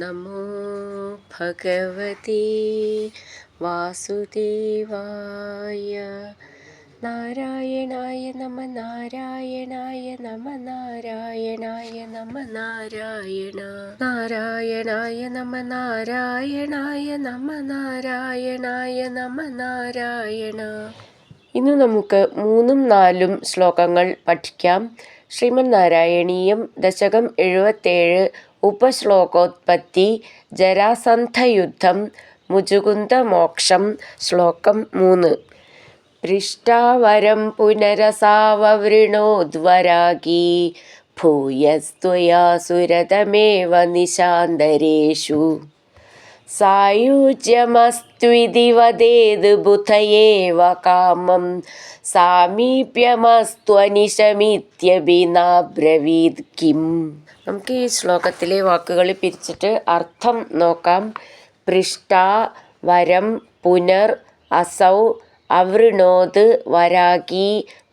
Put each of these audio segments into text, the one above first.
നമോ ഭഗവതേ വാസുദേവായ. നാരായണായ നമ നാരായണായ നമ നാരായണായ നമ നാരായണ നാരായണായ നമ നാരായണായ നമ നാരായണായ നമ നാരായണ. ഇന്ന് നമുക്ക് 3ഉം 4ഉം ശ്ലോകങ്ങൾ പഠിക്കാം. ശ്രീമന്നാരായണീയം ദശകം 77 ഉപശ്ലോകോത്പത്തി ജരാസന്ധയുദ്ധം മുചുകുന്ദമോക്ഷം. ശ്ലോകം 3. പൃഷ്ടാവരം പുനരസാവവൃണോദ്വരാഗീ ഭൂയസ്ത്വയാ സുരതമേവ നിശാന്തരേഷു സായുജ്യമസ്ത്വിതി വദേത് ബുധയേവ കാമം സാമീപ്യമസ്ത്വനിശമിത്യഭിനാബ്രവീത് കിം. നമുക്ക് ഈ ശ്ലോകത്തിലെ വാക്കുകൾ പിരിച്ചിട്ട് അർത്ഥം നോക്കാം. പൃഷ്ട വരം പുനർ അസൗ അവൃണോത് വരാഗീ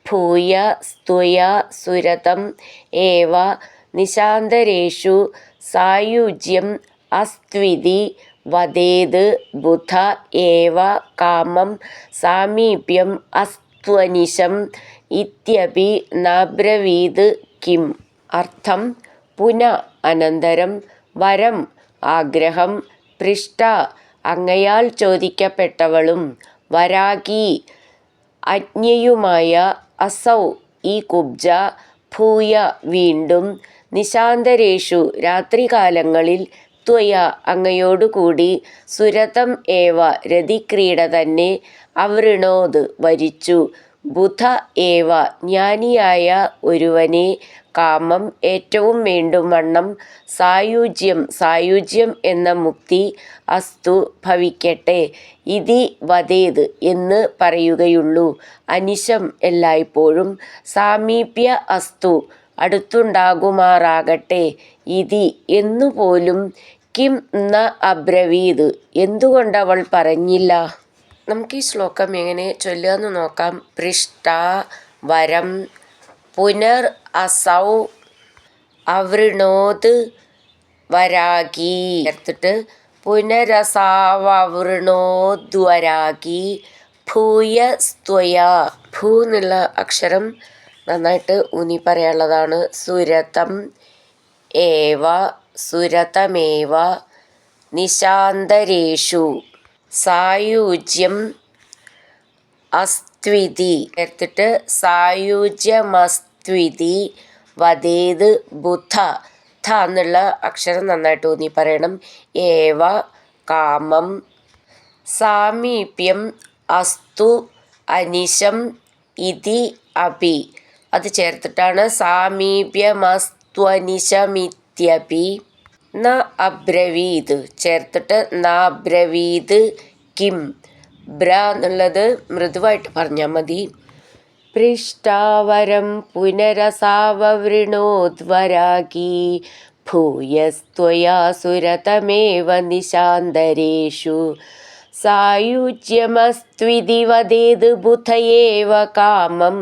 ഭൂയ സ്ത്വയാ സുരതം ഏവ നിശാന്തരേഷു സായുജ്യം അസ്ത്വിതി വദേത് ബുധ ഏവ കാമം സാമീപ്യം അസ്ത്വനിശം ഇത്യപി നാബ്രവീത് കിം. അർത്ഥം: പുന അനന്തരം, വരം ആഗ്രഹം, പൃഷ്ട അങ്ങയാൽ ചോദിക്കപ്പെട്ടവളും, വരാഗി അജ്ഞയുമായ, അസൗ ഈ കുബ്ജ, ഭൂയ വീണ്ടും, നിശാന്തരേഷു രാത്രികാലങ്ങളിൽ, ത്വയ അങ്ങയോടുകൂടി, സുരതം ഏവ രതിക്രീഡ തന്നെ, അവൃണോത് വരിച്ചു, ബുധ ഏവ ജ്ഞാനിയായ ഒരുവനെ, കാമം ഏറ്റവും വേണ്ടുവണ്ണം, സായുജ്യം എന്ന മുക്തി, അസ്തു ഭവിക്കട്ടെ, ഇതി വദേത് എന്ന് പറയുകയുള്ളൂ, അനിശം എല്ലായ്പ്പോഴും, സാമീപ്യ അസ്തു അടുത്തുണ്ടാകുമാറാകട്ടെ, ഇതി എന്നുപോലും, കിം ന അബ്രവീത് എന്തുകൊണ്ടവൾ പറഞ്ഞില്ല. നമുക്ക് ഈ ശ്ലോകം എങ്ങനെ ചൊല്ലുകയെന്ന് നോക്കാം. പൃഷ്ട വരം പുനർ അസൗ അവൃണോത് വരാഗീ ചേർത്തിട്ട് പുനരസാവവൃണോദ്വരാഗീ ഭൂയ സ്ത്വയാ. ഭൂ എന്നുള്ള അക്ഷരം നന്നായിട്ട് ഊന്നി പറയാനുള്ളതാണ്. സുരതം ഏവ സുരതമേവ നിശാന്തരേഷു സായുജ്യം അസ്ത്വിതി ചേർത്തിട്ട് സായുജ്യമസ്ത്വിതി വദേത് ബുധ. ധ എന്നുള്ള അക്ഷരം നന്നായിട്ട് ഊന്നി പറയണം. ഏവ കാമം സാമീപ്യം അസ്തു അനിശം ഇതി അപി. അത് ചേർത്തിട്ടാണ് സാമീപ്യമസ്ത്വനിശമിത്യപി ന അബ്രവീത് ചേർത്തിട്ട് നാബ്രവീത് കിം. ബ്ര എന്നുള്ളത് മൃദുവായിട്ട് പറഞ്ഞാൽ മതി. പൃഷ്ടാവരം പുനരസാവവൃണോദ്വരാഗീ ഭൂയസ്ത്വയാ സുരതമേവ നിശാന്തരേഷു സായുജ്യമസ്ത്വിതി വദേത് ബുധയേവ കാമം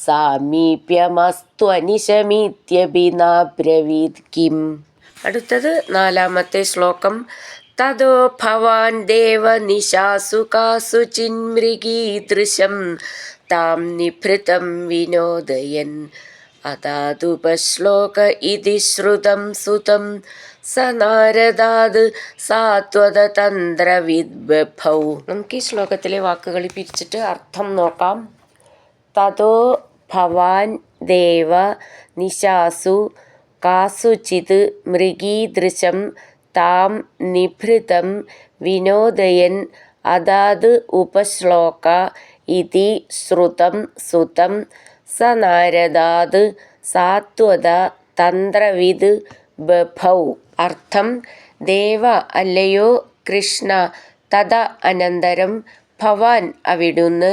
സാമീപ്യമസ്ത്വനിശമിത്യഭിനാബ്രവീത് കിം. അടുത്തത് 4ാമത്തെ ശ്ലോകം. തതോ ഭവാൻ ദേവ നിശാസു കാസുചിന്മൃഗീദൃശം താം നിഭൃതം വിനോദയൻ അതാതുപശ്ലോക ഇതി ശ്രുതം സുതം സ നാരദാത് സാത്വതന്ത്രവിദ്ബഭൗ. നമുക്ക് ഈ ശ്ലോകത്തിലെ വാക്കുകൾ പിരിച്ചിട്ട് അർത്ഥം നോക്കാം. തതോ ഭവാൻ ദേവ നിശാസു കാസുചിത് മൃഗീദൃശം താം നിഭൃതം വിനോദയൻ അദാത് ഉപശ്ലോക ഇതി ശ്രുതം സുതം സ നാരദാത് സാത്വത തന്ത്രവിദ് ബഭൗ. അർത്ഥം: ദേവ അല്ലയോ കൃഷ്ണ, തത അനന്തരം, ഭവാൻ അവിടുന്ന്,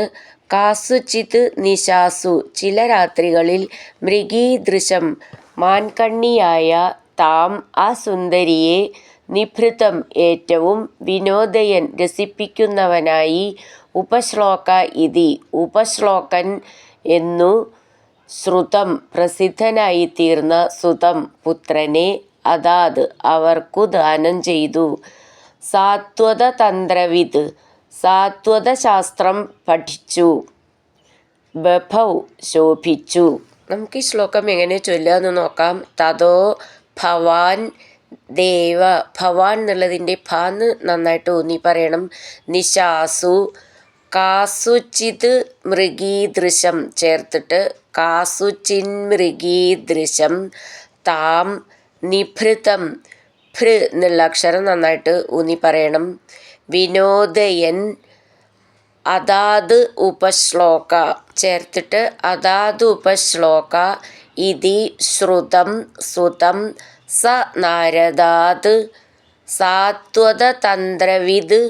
കാസുചിത് നിശാസു ചില രാത്രികളിൽ, മൃഗീദൃശം മാൻകണ്ണിയായ, താം ആ സുന്ദരിയെ, നിഭൃതം ഏറ്റവും, വിനോദയൻ രസിപ്പിക്കുന്നവനായി, ഉപശ്ലോക ഇതി ഉപശ്ലോകൻ എന്നു, ശ്രുതം പ്രസിദ്ധനായിത്തീർന്ന, സുതം പുത്രനെ, അതാത് അവർക്കു ദാനം ചെയ്തു. സാത്വത തന്ത്രവിദ് സാത്വത ശാസ്ത്രം പഠിച്ചു. ബഭൗ ശോഭിച്ചു. നമുക്ക് ഈ ശ്ലോകം എങ്ങനെ ചൊല്ലുകയെന്ന് നോക്കാം. തതോ ഭവാൻ ദേവ, ഭവാൻ എന്നുള്ളതിൻ്റെ ഭാന്ന് നന്നായിട്ട് ഊന്നി പറയണം. നിശാസു കാസുചിത് മൃഗീദൃശം ചേർത്തിട്ട് കാസുചിൻ മൃഗീദൃശം താം നിഭൃതം ഭൃ എന്നുള്ള അക്ഷരം നന്നായിട്ട് ഊന്നി പറയണം. വിനോദയൻ അതാത് ഉപശ്ലോക ചേർത്തിട്ട് അതാത് ഉപശ്ലോക ഇതി ശ്രുതം സുതം സ നാരദാത് സാത്വത തന്ത്രവിദ്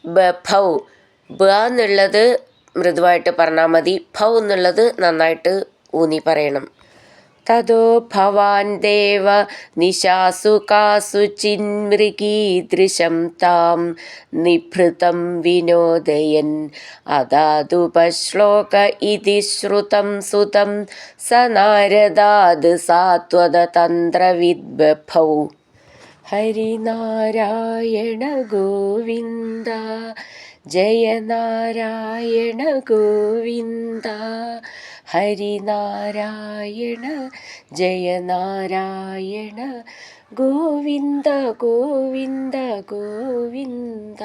ബഭൗ. ബ എന്നുള്ളത് മൃദുവായിട്ട് പറഞ്ഞാൽ മതി, ഭൗ എന്നുള്ളത് നന്നായിട്ട് ഊന്നി പറയണം. തതോ ഭവാൻ ദേവ നിശാസു കാസുചിന്മൃഗീദൃശം താം നിഭൃതം വിനോദയൻ അതാതുപശ്ലോക ഇതി ശ്രുതം സുതം സ നാരദാത് സാത്വത തന്ത്രവിദ് ബഭൗ. ഹരിനാരായണ ഗോവിന്ദ ജയ നാരായണ ഗോവിന്ദ. ഹരിനാരായണ ജയ നാരായണ ഗോവിന്ദ ഗോവിന്ദ ഗോവിന്ദ.